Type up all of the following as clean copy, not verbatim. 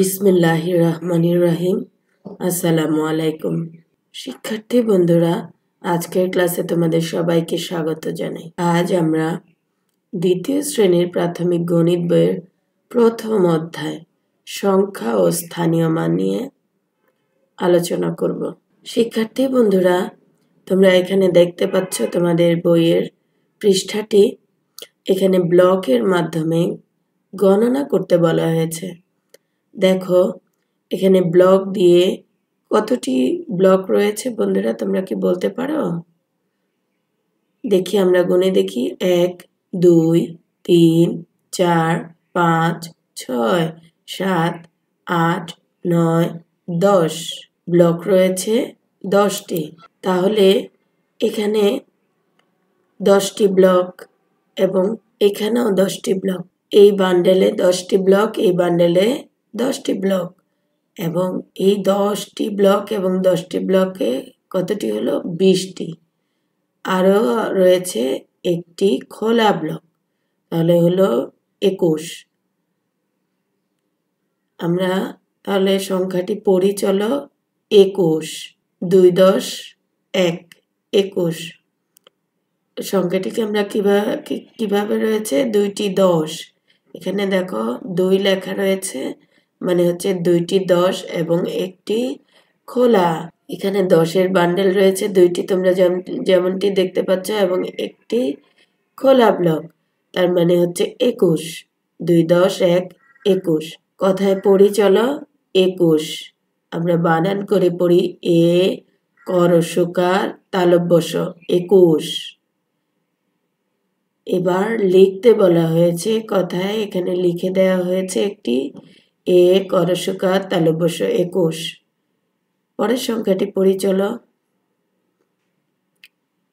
বিসমিল্লাহির রহমানির রহিম। আসসালামু আলাইকুম শিক্ষার্থী বন্ধুরা, আজকের ক্লাসে তোমাদের সবাইকে স্বাগত জানাই। আজ আমরা দ্বিতীয় শ্রেণীর প্রাথমিক গণিত বইয়ের প্রথম অধ্যায় সংখ্যা ও স্থানীয় মান নিয়ে আলোচনা করব। শিক্ষার্থী বন্ধুরা, তোমরা এখানে দেখতে পাচ্ছ তোমাদের বইয়ের পৃষ্ঠাটি। এখানে ব্লকের মাধ্যমে গণনা করতে বলা হয়েছে। দেখো এখানে ব্লক দিয়ে কতটি ব্লক রয়েছে বন্ধুরা, তোমরা কি বলতে পারো? দেখি, আমরা গুনে দেখি। 1 2 3 4 5 6 7 8 9 10 ব্লক রয়েছে 10টি। তাহলে এখানে 10টি ব্লক এবং এখানেও 10টি ব্লক। এই বান্ডেলে 10টি ব্লক, এই বান্ডেলে 10টি ব্লক, এবং এই 10টি ব্লক এবং 10টি ব্লকে কতটি হলো? 20টি। আরও রয়েছে একটি খোলা ব্লক, তাহলে হলো 21। আমরা তাহলে সংখ্যাটি পড়ি, চলো। 21 2 10 1 21। সংখ্যাটিকে আমরা কিভাবে রয়েছে? 2টি 10। এখানে দেখো 2 লেখা রয়েছে, মানে হচ্ছে 2টি 10 এবং একটি খোলা। এখানে 10-এর বান্ডেল রয়েছে 2টি, তোমরা যেমনটি দেখতে পাচ্ছ, এবং একটি খোলা ব্লক, তার মানে হচ্ছে 21। 2 10 1 21। কথায় পড়ি, চলো। 21 আমরা বানান করে পড়ি। এ করসকার তালব্যস্য 21। এবার লিখতে বলা হয়েছে কথায়, এখানে লিখে দেওয়া হয়েছে একটি এ করসকার তালব্যস্য 21। পরের সংখ্যাটি পড়ি, চলো।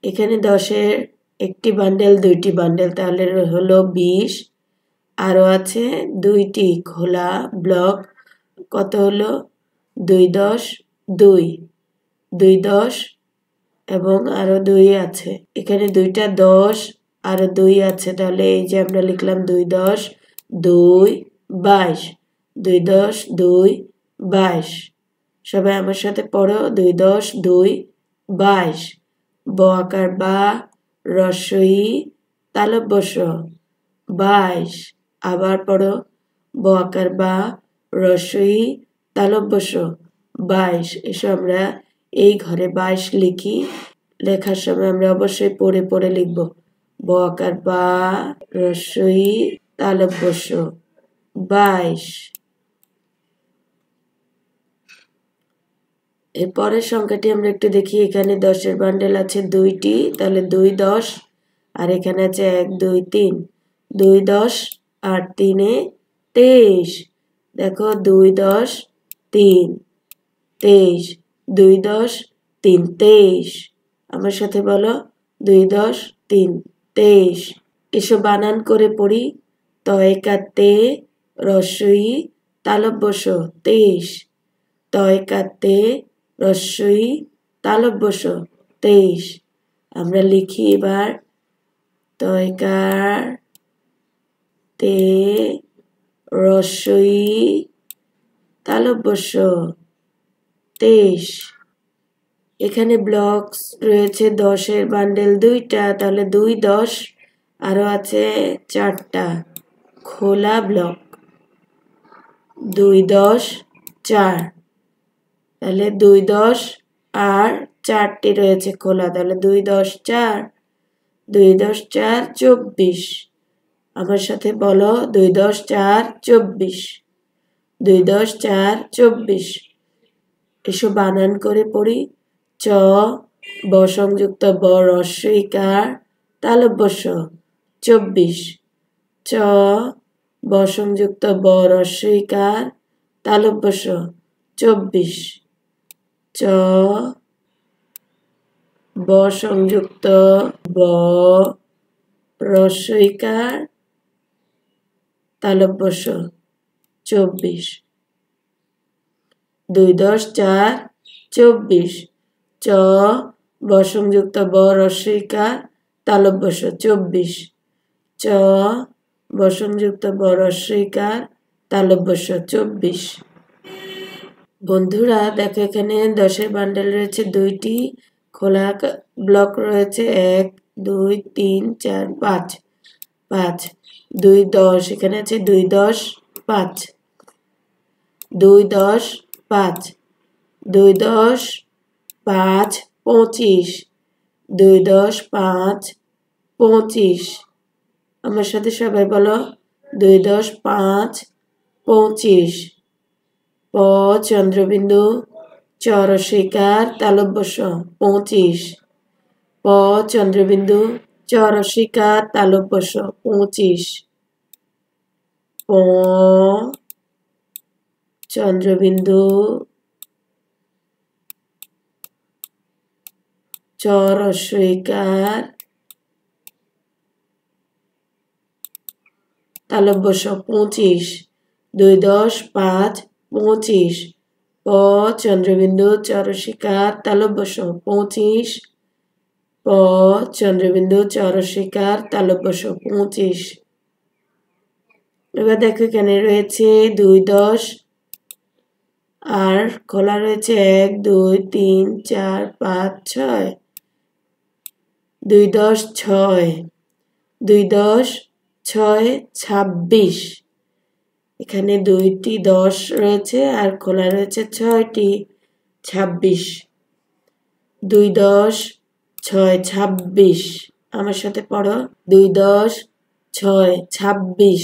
এখানে 10-এর একটি বান্ডেল 2টি বান্ডেল, তাহলে হলো 20। আরও আছে 2টি খোলা ব্লক, কত হলো? 2 10 2 2 10 এবং আরও 2 আছে। এখানে 2টা 10 আরও 2 আছে, তাহলে এই যে আমরা লিখলাম 2 10 2 22। 2 10 2 22। সবাই আমার সাথে পড়ো। 2 10 2 22। ব আকার বা, রস্বই তালব্যস্য 22। আবার পড়ো। ব আকার বা, রস্বই তালব্যস্য 22। এসো আমরা এই ঘরে 22 লিখি। লেখার সময় আমরা অবশ্যই পড়ে পড়ে লিখব। ব আকার বা, রস্বই তালব্যস্য 22। এর পরের সংখ্যাটি আমরা একটু দেখি। এখানে 10-এর বান্ডেল আছে 2টি, তাহলে 2 10, আর এখানে আছে 1 2 3। 2 10 আর 3-এ 23। দেখো 2 10 3 23। 2 10 3 23। আমার সাথে বলো, 2 10 3 23। এসো বানান করে পড়ি। তয়কাতে রস্বই তালব্যস্য 23। তয়কাতে রস্বই তালব্যস্য 23। আমরা লিখি এবার। তয়কার তে রস্বই তালব্যস্য 23। এখানে ব্লকস রয়েছে 10-এর বান্ডেল 2টা, তাহলে 2 10, আরও আছে 4টা খোলা ব্লক। 2 10 4, তাহলে 2 10 আর 4টি রয়েছে খোলা, তাহলে 2 10 4। 2 10 4 24। আমার সাথে বলো, 2 10 4 24। 2 10 4 24। এসব বানান করে পড়ি। চ ব সংযুক্ত ব রস্বইকার তালব্যস্য 24। চ ব সংযুক্ত ব রস্বইকার তালব্যস্য 24। চ ব সংযুক্ত ব রস্বইকার তালব্যস্য 24। 2 10 4 24। চ ব সংযুক্ত ব রস্বইকার তালব্যস্য 24। চ ব সংযুক্ত ব রস্বইকার তালব্যস্য 24। বন্ধুরা দেখো এখানে 10-এর বান্ডেল রয়েছে 2টি, খোলা ব্লক রয়েছে 1 2 3 4 5 5 2 10, এখানে আছে 2 10 5 2 10 5 2 10 5 25 2 10 5 25। আমার সাথে সবাই বলো 2 10 5 25। প চন্দ্রবিন্দু চরশিকার তালব্যস্য 25। প চন্দ্রবিন্দু চরশিকার তালব্যস্য 25। প চন্দ্রবিন্দু চরশিকার তালব্যস্য 25। 2 10 5 25। প চন্দ্রবিন্দু চরশিকার তালব্যস্য 25। প চন্দ্রবিন্দু চরশিকার তালব্যস্য 25। এবার দেখো এখানে রয়েছে 2 10 আর খোলা রয়েছে 1 2 3 4 5 6। 2 10 6 2 10 6 26। এখানে 2টি 10 রয়েছে আর খোলা রয়েছে 6টি 26। 2 10 6 26। আমার সাথে পড়ো 2 10 6 26।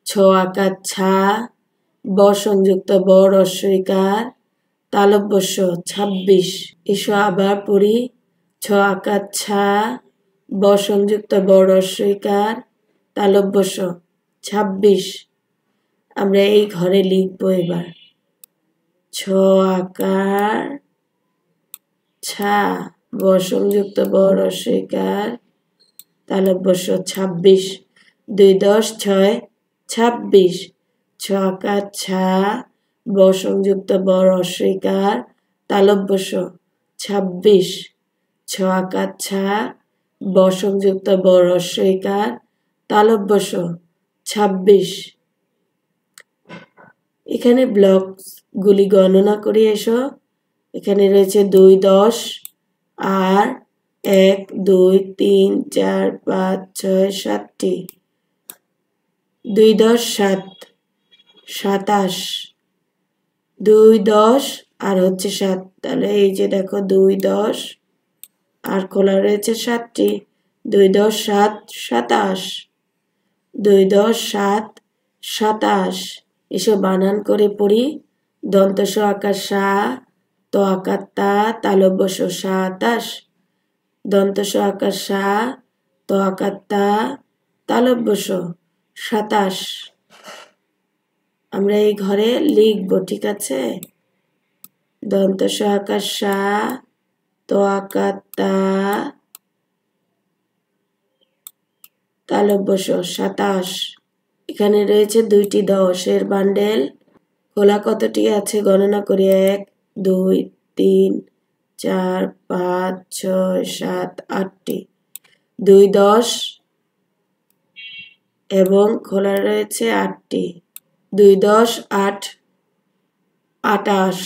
6 আকার ছা, ব সংযুক্ত ব রস্বইকার তালব্যস্য 26। এসো আবার পড়ি 6 আকার ছা, ব সংযুক্ত ব রস্বইকার তালব্যস্য 26। আমরা এই ঘরে লিখবো এবার 6 আকার ছা, ব সংযুক্ত ব রস্বইকার তালব্যস্য 26। 2 10 6 26। 6 আকার ছা, ব সংযুক্ত ব রস্বইকার তালব্যস্য 26। 6 আকার ছা, ব সংযুক্ত ব রস্বইকার তালব্যস্য 26। এখানে ব্লকগুলি গণনা করে এসো। এখানে রয়েছে 2 10 আর 1 2 3 4 5 6 7টি। 2 10 7 27। 2 10 আর হচ্ছে 7, তাহলে এই যে দেখো 2 10 আর খোলা রয়েছে 7টি। 2 10 7 27। 2 10 7 27। এসব বানান করে পড়ি দন্তস আকার সা, ত আকার তা, তালব্যস্য 27। দন্তস আকার সা, ত আকার তা, তালব্যস্য 27। আমরা এই ঘরে লিখবো, ঠিক আছে? দন্তস আকার সা, ত আকার তা, তালব্যস্য 27। এখানে রয়েছে 2টি 10-এর বান্ডেল। খোলা কতটি আছে গণনা করি 1 2 3 4 5 6 7 8টি। 2 10 এবং খোলা রয়েছে 8টি। 2 10 8 28।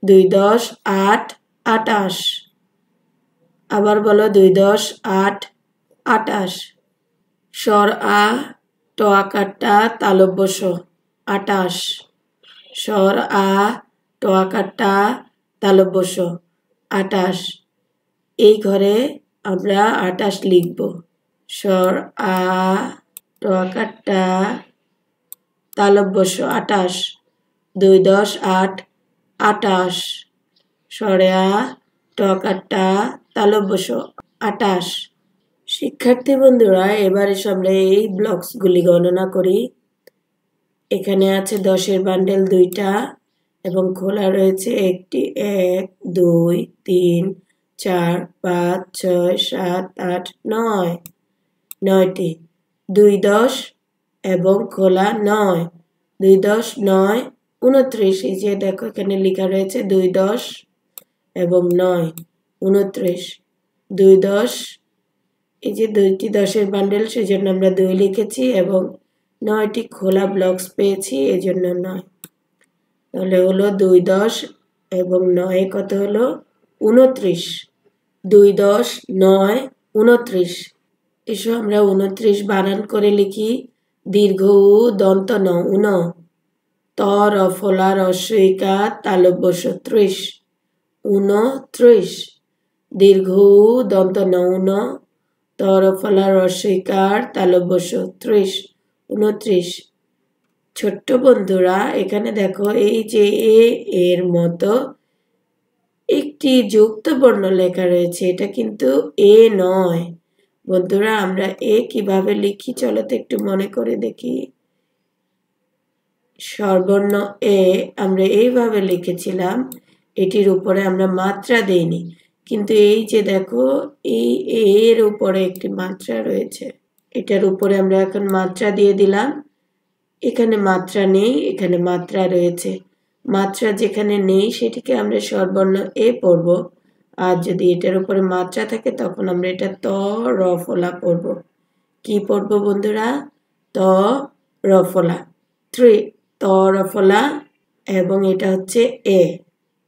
2 10 8 28। আবার বলো 2 10 8 28। স্বর আ, ট আকারটা তালব্যস্য 28। স্বর আ, ট আকারটা তালব্যস্য 28। এই ঘরে আমরা 28 লিখব। স্বর আ, ট আকারটা তালব্যস্য 28। 2 10 8 28। স্বরে আ, ট আকারটা তালব্যস্য 28। শিক্ষার্থী বন্ধুরা, এবারে আমরা এই ব্লকসগুলি গণনা করি। এখানে আছে 10-এর বান্ডেল 2টা এবং খোলা রয়েছে 1টি। 1 2 3 4 5 6 7 8 9। 9টি। 2 10 এবং খোলা 9। 2 10 9 29। এই যে দেখো এখানে লেখা রয়েছে 2 10 এবং 9 29। 2 10, এই যে 2টি 10-এর বান্ডেল সেজন্য আমরা 2 লিখেছি এবং 9টি খোলা ব্লকস পেয়েছি এজন্য 9। তাহলে হলো 2 10 এবং 9 কত হলো 29। 2 10 9 29। এসো আমরা 29 বানান করে লিখি। দীর্ঘ উ দন্ত ন উন, ত র ফলা রস্ব ইকার তালব্য শ 30। 29। দীর্ঘ উ দন্ত ন উন, ত র ফলা রস্ব ইকার তালব্য শ 30। 29। ছোট্ট বন্ধুরা এখানে দেখো এই যে এর মতো একটি যুক্ত বর্ণ লেখা রয়েছে, এটা কিন্তু এ নয় বন্ধুরা। আমরা এ কিভাবে লিখি চলো তো একটু মনে করে দেখি। স্বরবর্ণ এ আমরা এইভাবে লিখেছিলাম, এটির উপরে আমরা মাত্রা দেইনি, কিন্তু এই যে দেখো এই এর উপরে একটি মাত্রা রয়েছে, এটার উপরে আমরা এখন মাত্রা দিয়ে দিলাম। এখানে মাত্রা নেই, এখানে মাত্রা রয়েছে। মাত্রা যেখানে নেই সেটিকে আমরা স্বরবর্ণ এ পড়ব, আর যদি এটার উপরে মাত্রা থাকে তখন আমরা এটা ত র ফলা পড়ব। কি পড়ব বন্ধুরা? ত র ফলা 3, ত র ফলা, এবং এটা হচ্ছে এ।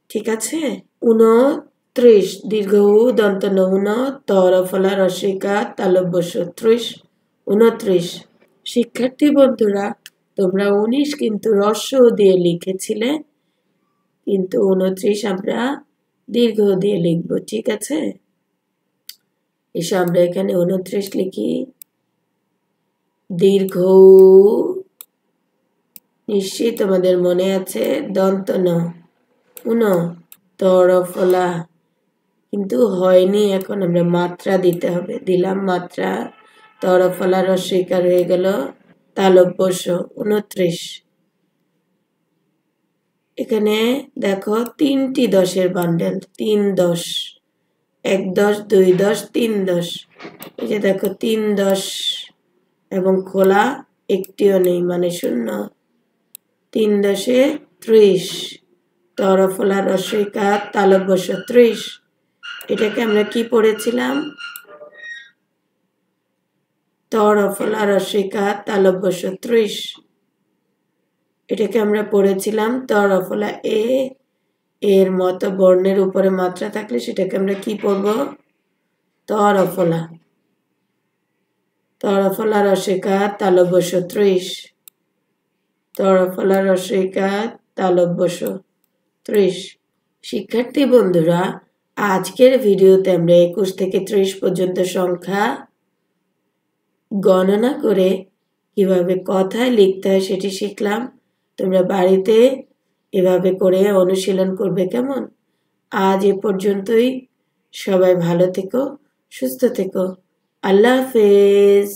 ঠিক আছে? 29। দীর্ঘ উ দন্ত ন উন, ত র ফলা রসিকা তালব্য শ 30। 29। শিক্ষার্থী বন্ধুরা তোমরা 19 কিন্তু রস্য দিয়ে লিখেছিলে, কিন্তু 29 আমরা দীর্ঘ দিয়ে লিখব। ঠিক আছে? এসো আমরা এখানে 29 লিখি। দীর্ঘ নিশ্চয়ই তোমাদের মনে আছে, দন্ত ন উন, ত র ফলা, কিন্তু হয়নি, এখন আমরা মাত্রা দিতে হবে। দিলাম মাত্রা, ত র ফলা রস্বইকার হয়ে গেল তালব্য শ 29। এখানে দেখো 3টি 10-এর বান্ডেল, 3 10, 1 10 2 10 3 10। এই যে দেখো 3 10 এবং খোলা একটিও নেই, মানে 0। 3 10 30, ত র ফলা রস্বইকার তালব্য শ 30। এটাকে আমরা কি পড়েছিলাম? ত র ফলা রস্বইকার তালব্য শ 30। এটাকে আমরা পড়েছিলাম ত র ফলা এ। এর মতো বর্ণের উপরে মাত্রা থাকলে সেটাকে আমরা কি পড়ব? ত র ফলা। ত র ফলা রস্বইকার তালব্য শ 30। ত র ফলা রস্বইকার তালব্য শ 30। শিক্ষার্থী বন্ধুরা আজকের ভিডিওতে আমরা 21 থেকে 30 পর্যন্ত সংখ্যা গণনা করে কিভাবে কথায় লিখতে হয় সেটি শিখলাম। তোমরা বাড়িতে এভাবে করে অনুশীলন করবে, কেমন? আজ এ পর্যন্তই। সবাই ভালো থেকো, সুস্থ থেকো। আল্লাহ হাফেজ।